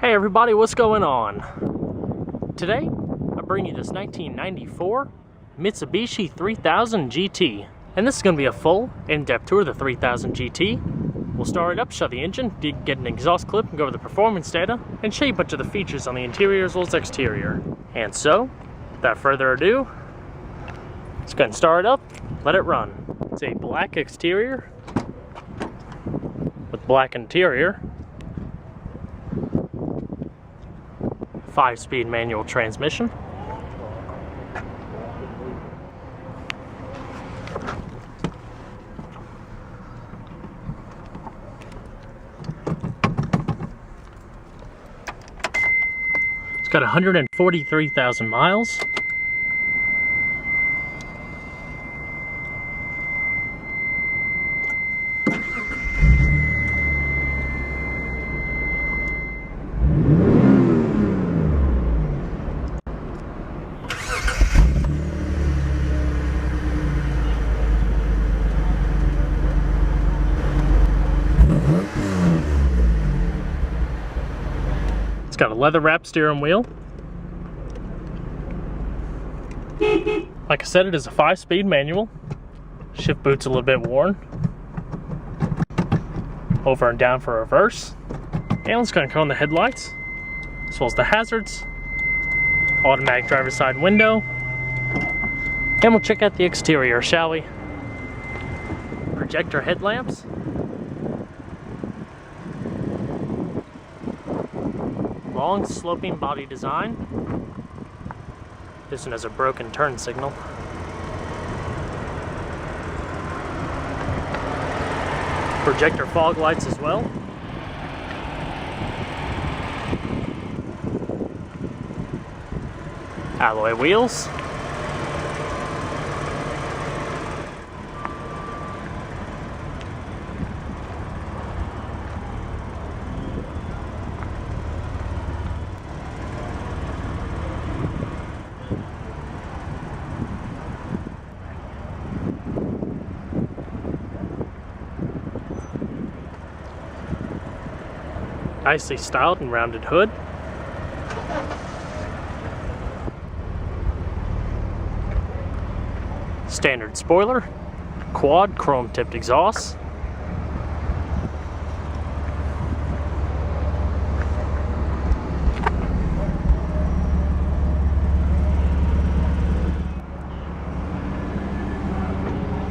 Hey everybody, what's going on? Today, I bring you this 1994 Mitsubishi 3000 GT. And this is going to be a full, in-depth tour of the 3000 GT. We'll start it up, show the engine, get an exhaust clip, and go over the performance data, and show you a bunch of the features on the interior as well as exterior. And so, without further ado, let's go ahead and start it up, let it run. It's a black exterior with black interior. 5-speed manual transmission. It's got 143,000 miles. It's got a leather-wrapped steering wheel. Like I said, it is a 5-speed manual. Shift boot's a little bit worn. Over and down for reverse. And let's go ahead and on the headlights, as well as the hazards. Automatic driver's side window. And we'll check out the exterior, shall we? Projector headlamps. Long sloping body design. This one has a broken turn signal. Projector fog lights as well. Alloy wheels. Nicely styled and rounded hood. Standard spoiler. Quad chrome tipped exhaust.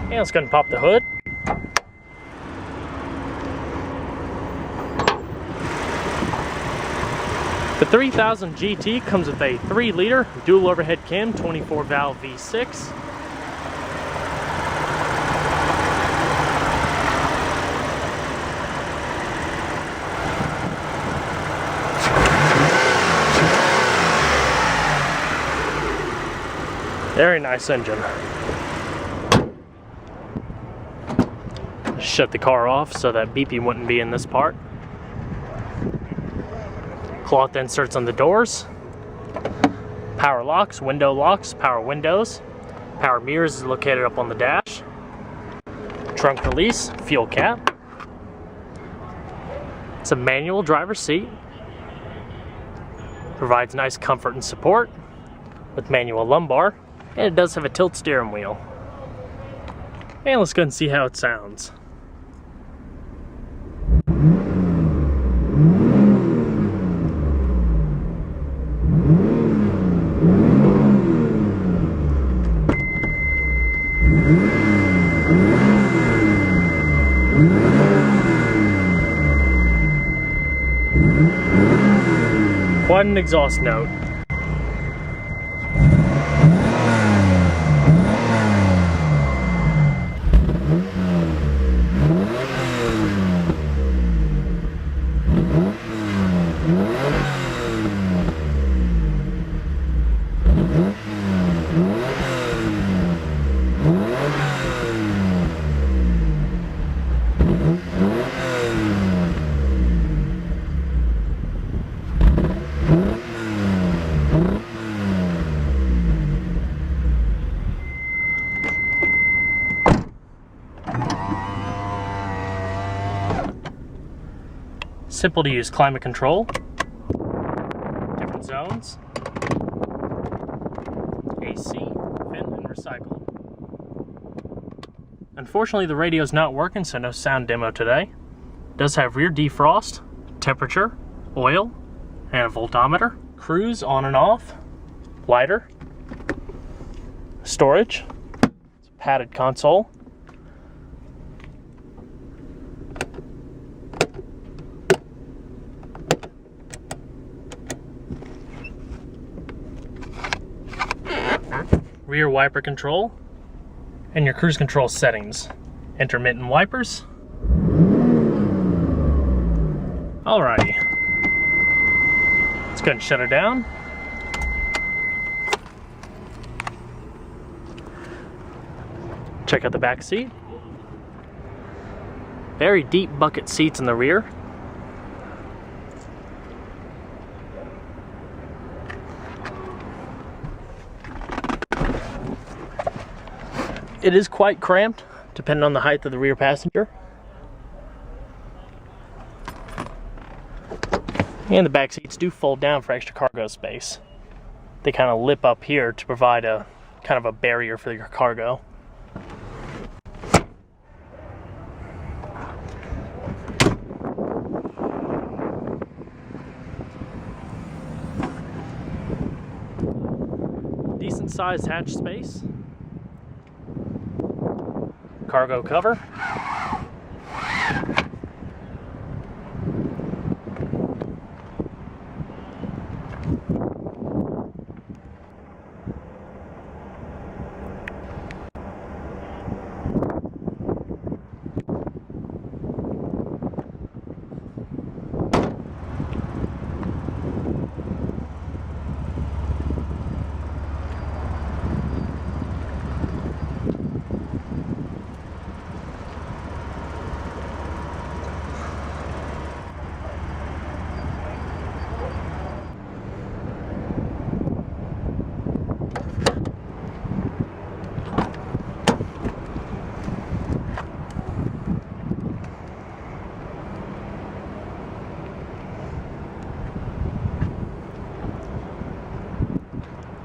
And let's go ahead and pop the hood. The 3000 GT comes with a 3-liter dual overhead cam 24-valve V6. Very nice engine. Shut the car off so that beeping wouldn't be in this part. Cloth inserts on the doors. Power locks, power windows. Power mirrors is located up on the dash. Trunk release, fuel cap. It's a manual driver's seat. Provides nice comfort and support with manual lumbar. And it does have a tilt steering wheel. And let's go and see how it sounds. Quite an exhaust note. Simple to use climate control. zones, AC, vent, and recycle. Unfortunately, the radio's not working, so no sound demo today. It does have rear defrost, temperature, oil, and a voltometer. Cruise on and off, lighter, storage, it's a padded console. Rear wiper control, and your cruise control settings. Intermittent wipers. Alrighty. Let's go ahead and shut her down. Check out the back seat. Very deep bucket seats in the rear. It is quite cramped, depending on the height of the rear passenger. And the back seats do fold down for extra cargo space. They kind of lip up here to provide a kind of a barrier for your cargo. Decent sized hatch space. Cargo cover.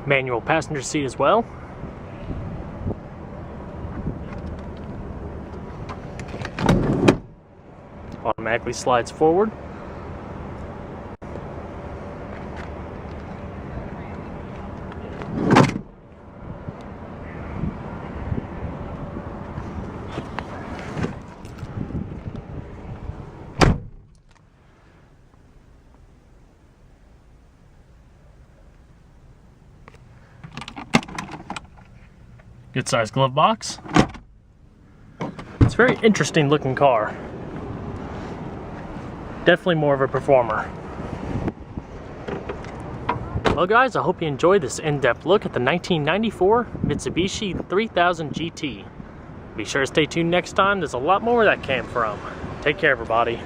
Manual passenger seat as well. Automatically slides forward. Good sized glove box. It's a very interesting looking car. Definitely more of a performer. Well guys, I hope you enjoyed this in-depth look at the 1994 Mitsubishi 3000 GT. Be sure to stay tuned next time, there's a lot more where that came from. Take care everybody.